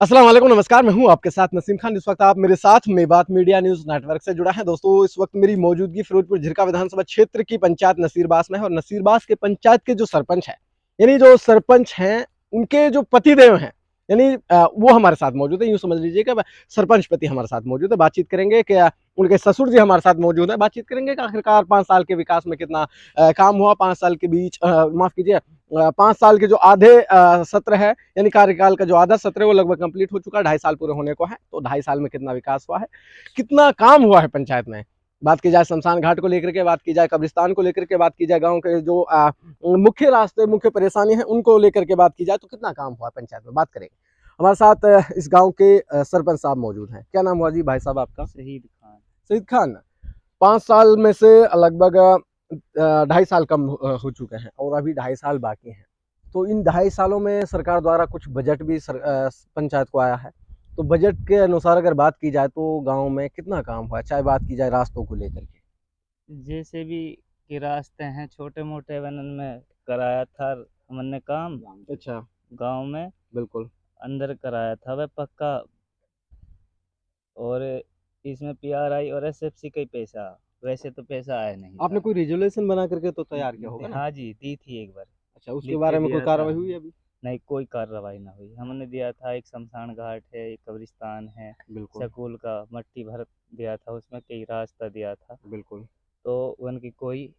अस्सलाम वालेकुम, नमस्कार। मैं हूं आपके साथ नसीम खान। इस वक्त आप मेरे साथ मेवात मीडिया न्यूज नेटवर्क से जुड़ा है। दोस्तों, इस वक्त मेरी मौजूदगी फिरोजपुर झिरका विधानसभा क्षेत्र की पंचायत नसीरबास में है और नसीरबास के पंचायत के जो सरपंच है, यानी जो सरपंच हैं, उनके जो पतिदेव हैं, यानी वो हमारे साथ मौजूद है। यूं समझ लीजिए कि सरपंच पति हमारे साथ मौजूद है। बातचीत करेंगे कि उनके ससुर जी हमारे साथ मौजूद है। बातचीत करेंगे कि आखिरकार 5 साल के विकास में कितना काम हुआ। 5 साल के बीच माफ कीजिए, 5 साल के जो आधे सत्र है, यानी कार्यकाल का जो आधा सत्र है, वो लगभग कंप्लीट हो चुका है। 2.5 साल पूरे होने को है, तो 2.5 साल में कितना विकास हुआ है, कितना काम हुआ है पंचायत में। बात की जाए शमशान घाट को लेकर के, बात की जाए कब्रिस्तान को लेकर के, बात की जाए गांव के जो मुख्य रास्ते, मुख्य परेशानी है, उनको लेकर के बात की जाए तो कितना काम हुआ है पंचायत में, बात करेंगे। हमारे साथ इस गांव के सरपंच साहब मौजूद हैं। क्या नाम हुआ जी भाई साहब आपका? शहीद खान। शहीद खान। 5 साल में से लगभग 2.5 साल कम हो चुके हैं और अभी 2.5 साल बाकी हैं। तो इन 2.5 सालों में सरकार द्वारा कुछ बजट भी पंचायत को आया है। तो बजट के अनुसार अगर बात की जाए तो गांव में कितना काम हुआ है, चाहे बात की जाए रास्तों को लेकर के। जैसे भी के रास्ते हैं छोटे मोटे वनन में कराया था हमने काम। अच्छा। गांव में बिल्कुल। अंदर कराया था वह पक्का। और इसमें पीआरआई और एसएफसी का ही पैसा, वैसे तो पैसा आया नहीं आपने था। कोई रेजुलेशन बना करके तो तैयार किया होगा ना? हाँ जी, दी थी एक बार। अच्छा, उसके लिख के बारे में कोई दिया था। कार्रवाई हुई अभी? नहीं, कोई कार्रवाई ना हुई। हमने दिया था एक शमशान घाट है, एक कब्रिस्तान है, बिल्कुल। स्कूल का मट्टी भर दिया था, उसमें कई रास्ता दिया था। बिल्कुल। तो उनकी कोई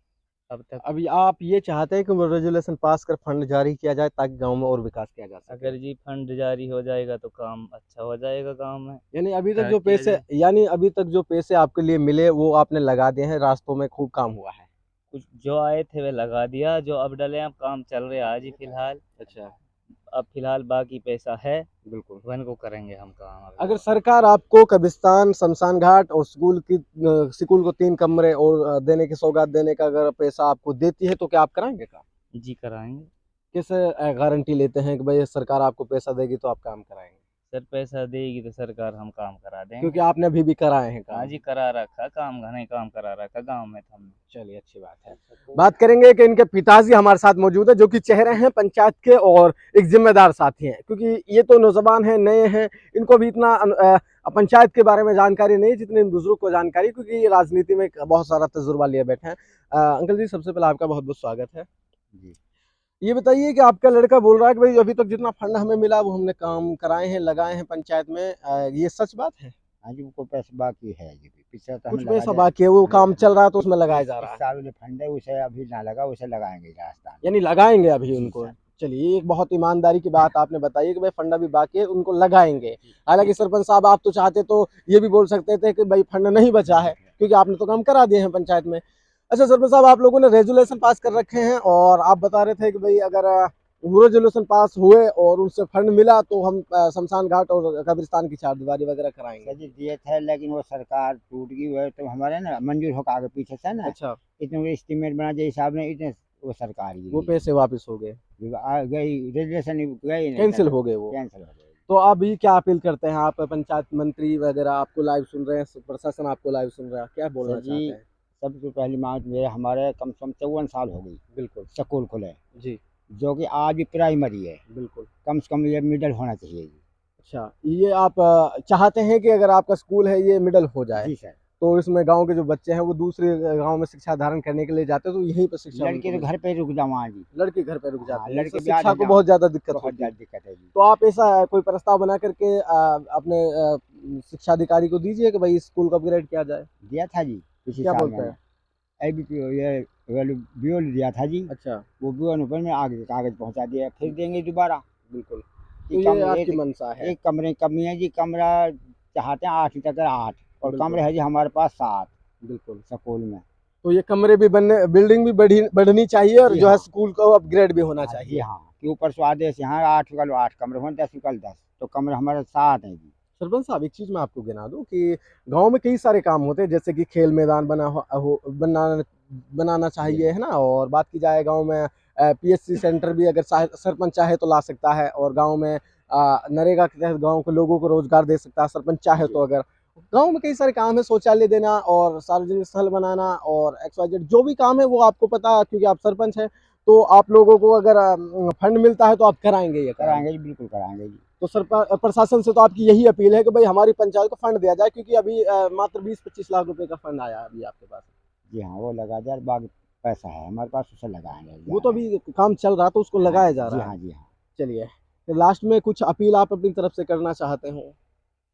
अब तक। अभी आप ये चाहते हैं कि वो रेजुलेशन पास कर फंड जारी किया जाए ताकि गांव में और विकास किया जा सके। अगर जी फंड जारी हो जाएगा तो काम अच्छा हो जाएगा गांव में। यानी अभी तक जो तरक्की आ पैसे जाए। यानी अभी तक जो पैसे आपके लिए मिले वो आपने लगा दिए हैं, रास्तों में खूब काम हुआ है। कुछ जो आए थे वे लगा दिया, जो अब डले अब काम चल रहा है आज ही फिलहाल। अच्छा। अब फिलहाल बाकी पैसा है, बिल्कुल। वन को करेंगे हम काम अभी। अगर सरकार आपको कब्रिस्तान, शमशान घाट और स्कूल को 3 कमरे और देने की सौगात देने का अगर पैसा आपको देती है तो क्या आप कराएंगे काम? जी कराएंगे। कैसे गारंटी लेते हैं कि भाई सरकार आपको पैसा देगी तो आप काम कराएंगे? सर पैसा देगी तो सरकार हम काम करा देंगे। क्योंकि आपने अभी भी कराए हैं हाँ काम। जी, करा रखा काम, घने काम करा रखा गांव में तो हमने। चलिए, अच्छी बात है। बात करेंगे कि इनके पिताजी हमारे साथ मौजूद है, जो कि चेहरे हैं पंचायत के और एक जिम्मेदार साथी हैं, क्योंकि ये तो नौजवान हैं, नए हैं, इनको भी इतना पंचायत के बारे में जानकारी नहीं जितने इन बुजुर्ग को जानकारी, क्योंकि ये राजनीति में बहुत सारा तजुर्बा लिए बैठे हैं। अंकल जी, सबसे पहले आपका बहुत बहुत स्वागत है जी। ये बताइए कि आपका लड़का बोल रहा है कि भाई अभी तक जितना फंड हमें मिला वो हमने काम कराए हैं, लगाए हैं पंचायत में, ये सच बात है? हाँ जी, वो पैसा बाकी है जी, पिछला तो कुछ हमें पैसा लगा बाकी है, वो काम चल रहा है तो उसमें लगाया जा इस रहा है, साल जो फंड है उसे अभी ना लगा, उसे लगाएंगे राजस्थान। यानी लगाएंगे अभी जी उनको। सर। चलिए, ये एक बहुत ईमानदारी की बात आपने बताई कि भाई फंड अभी बाकी है, उनको लगाएंगे। हालांकि सरपंच साहब आप तो चाहते तो ये भी बोल सकते थे कि भाई फंड नहीं बचा है, क्योंकि आपने तो काम करा दिए हैं पंचायत में। अच्छा सरपंच साहब, आप लोगों ने रेजुलेशन पास कर रखे हैं और आप बता रहे थे कि भाई अगर वो रेजुलेशन पास हुए और उनसे फंड मिला तो हम शमशान घाट और कब्रिस्तान की चारदीवारी वगैरह कराएंगे। सर जी दिए थे, लेकिन वो सरकार टूट गई है, तो हमारे ना मंजूर होकर आगे पीछे से ना अच्छा, इतने एस्टीमेट बना दिए हिसाब ने, इतने वो सरकार वो पैसे वापस हो गए, गई, रेजुलेशन गई नहीं, कैंसिल हो गए वो। कैंसिल हो गई। तो अभी क्या अपील करते हैं आप? पंचायत मंत्री वगैरह आपको लाइव सुन रहे हैं, प्रशासन आपको लाइव सुन रहा है, क्या बोलना सर जी, चाहते हैं? सबसे पहली बात ये, हमारे कम से कम 54 साल हो गई बिल्कुल स्कूल खुले, जी। जो कि आज भी प्राइमरी है, बिल्कुल। कम से कम ये मिडल होना चाहिए जी। अच्छा, ये आप चाहते हैं कि अगर आपका स्कूल है ये मिडल हो जाए, जी सर। तो इसमें गांव के जो बच्चे हैं वो दूसरे गांव में शिक्षा धारण करने के लिए जाते हैं तो यहीं पर शिक्षा लड़के तो घर पे रुक जाओ जी। लड़के घर पे रुक हाँ, जाते हैं, लड़के इससे भी आ शिक्षा को जाते बहुत ज्यादा दिक्कत बहुत होती है। ज्यादा दिक्कत है जी। तो आप ऐसा कोई प्रस्ताव बना करके अपने शिक्षा अधिकारी को दीजिए कि भाई स्कूल को अपग्रेड किया जाए। दिया था जी पिछले क्या साल बोलते मैंने, हैं? एबीपी ये बीओल दिया था जी। अच्छा। वो बीओल ऊपर में आगे कागज पहुंचा दिया, फिर देंगे दोबारा। बिल्कुल। तो कि ये आपकी मंशा है। एक कमरे की कमी है जी, कमरा चाहते हैं 8 तक 8, और बिल्कुल। कमरे है जी हमारे पास 7 बिल्कुल। स्कूल में। तो ये कमरे भी बनने, बिल्डिंग भी बढ़नी चाहिए और जी जो है हाँ। स्कूल को अपग्रेड भी होना जी चाहिए। हाँ, कि ऊपर से आदेश यहाँ 8 कल 8 कमरे हों, 10 कल 10, तो कमरे हमारे 7 हैं जी। सरपंच साहब, एक चीज मैं आपको गिना दूं कि गांव में कई सारे काम होते हैं, जैसे कि खेल मैदान बनाना चाहिए, है ना। और बात की जाए गांव में पीएचसी सेंटर भी अगर सरपंच चाहे तो ला सकता है, और गांव में नरेगा के तहत गांव के लोगों को रोजगार दे सकता है सरपंच चाहे तो। अगर गांव में कई सारे काम है, शौचालय देना और सार्वजनिक स्थल बनाना और XYZ जो भी काम है वो आपको पता है, क्योंकि आप सरपंच हैं। तो आप लोगों को अगर फंड मिलता है तो आप कराएंगे ये काम। कराएंगे जी, बिल्कुल कराएंगे जी। तो प्रशासन से तो आपकी यही अपील है कि भाई हमारी पंचायत को फंड दिया जाए, क्योंकि अभी मात्र 20-25 लाख रुपए का फंड आया है अभी आपके पास। जी हाँ, वो लगा जाए, बाकी पैसा है हमारे पास, उसे लगाएंगे। वो तो अभी काम चल रहा तो उसको लगाया जा जी रहा है। हाँ, जी हाँ। चलिए, लास्ट में कुछ अपील आप अपनी तरफ से करना चाहते हो?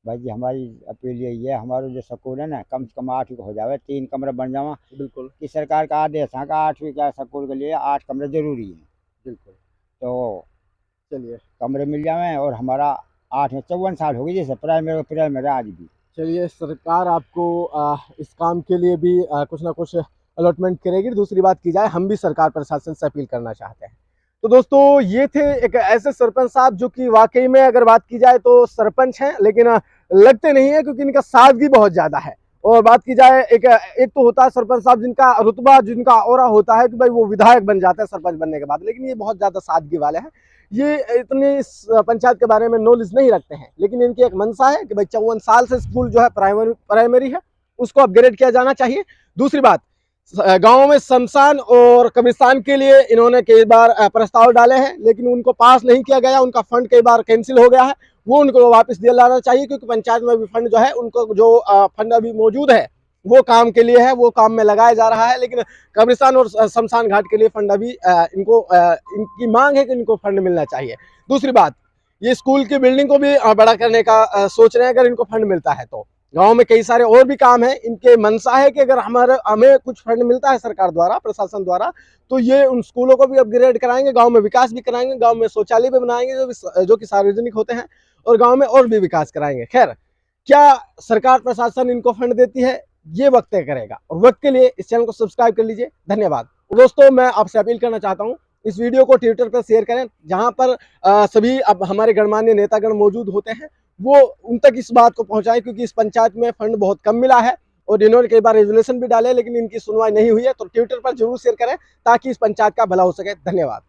भाई जी, हमारी अपील यही है, हमारा जो स्कूल है ना, कम से कम 8 हो जावे, 3 कमरे बन जावा। बिल्कुल कि सरकार का आदेश है कि 8वीं का स्कूल के लिए 8 कमरे जरूरी हैं। बिल्कुल। तो चलिए कमरे मिल जावे, और हमारा 8 में 54 साल हो गई जैसे प्राइमरी आज भी। चलिए, सरकार आपको इस काम के लिए भी कुछ ना कुछ अलॉटमेंट करेगी। दूसरी बात की जाए, हम भी सरकार प्रशासन से अपील करना चाहते हैं। तो दोस्तों, ये थे एक ऐसे सरपंच साहब जो कि वाकई में अगर बात की जाए तो सरपंच हैं, लेकिन लगते नहीं है, क्योंकि इनका सादगी बहुत ज़्यादा है। और बात की जाए, एक तो होता है सरपंच साहब जिनका रुतबा, जिनका ऑरा होता है कि भाई वो विधायक बन जाता है सरपंच बनने के बाद, लेकिन ये बहुत ज़्यादा सादगी वाले हैं। ये इतनी इस पंचायत के बारे में नॉलेज नहीं रखते हैं, लेकिन इनकी एक मंशा है कि भाई 54 साल से स्कूल जो है प्राइमरी है, उसको अपग्रेड किया जाना चाहिए। दूसरी बात, गाँव में शमशान और कब्रिस्तान के लिए इन्होंने कई बार प्रस्ताव डाले हैं, लेकिन उनको पास नहीं किया गया, उनका फंड कई बार कैंसिल हो गया है। वो उनको वापस दिलाना चाहिए, क्योंकि पंचायत में भी फंड जो है, उनको जो फंड अभी मौजूद है वो काम के लिए है, वो काम में लगाया जा रहा है। लेकिन कब्रिस्तान और शमशान घाट के लिए फंड अभी इनकी मांग है कि इनको फंड मिलना चाहिए। दूसरी बात, ये स्कूल की बिल्डिंग को भी बड़ा करने का सोच रहे हैं, अगर इनको फंड मिलता है तो। गांव में कई सारे और भी काम है, इनके मनसा है कि अगर हमें कुछ फंड मिलता है सरकार द्वारा, प्रशासन द्वारा, तो ये उन स्कूलों को भी अपग्रेड कराएंगे, गांव में विकास भी कराएंगे, गांव में शौचालय भी बनाएंगे जो कि सार्वजनिक होते हैं, और गांव में और भी विकास कराएंगे। खैर, क्या सरकार प्रशासन इनको फंड देती है, ये वक्त तय करेगा। और वक्त के लिए इस चैनल को सब्सक्राइब कर लीजिए। धन्यवाद। दोस्तों, मैं आपसे अपील करना चाहता हूँ, इस वीडियो को ट्विटर पर शेयर करें, जहां पर सभी अब हमारे गणमान्य नेतागण मौजूद होते हैं, वो उन तक इस बात को पहुंचाएं, क्योंकि इस पंचायत में फंड बहुत कम मिला है और इन्होंने कई बार रेजोल्यूशन भी डाले, लेकिन इनकी सुनवाई नहीं हुई है। तो ट्विटर पर जरूर शेयर करें, ताकि इस पंचायत का भला हो सके। धन्यवाद।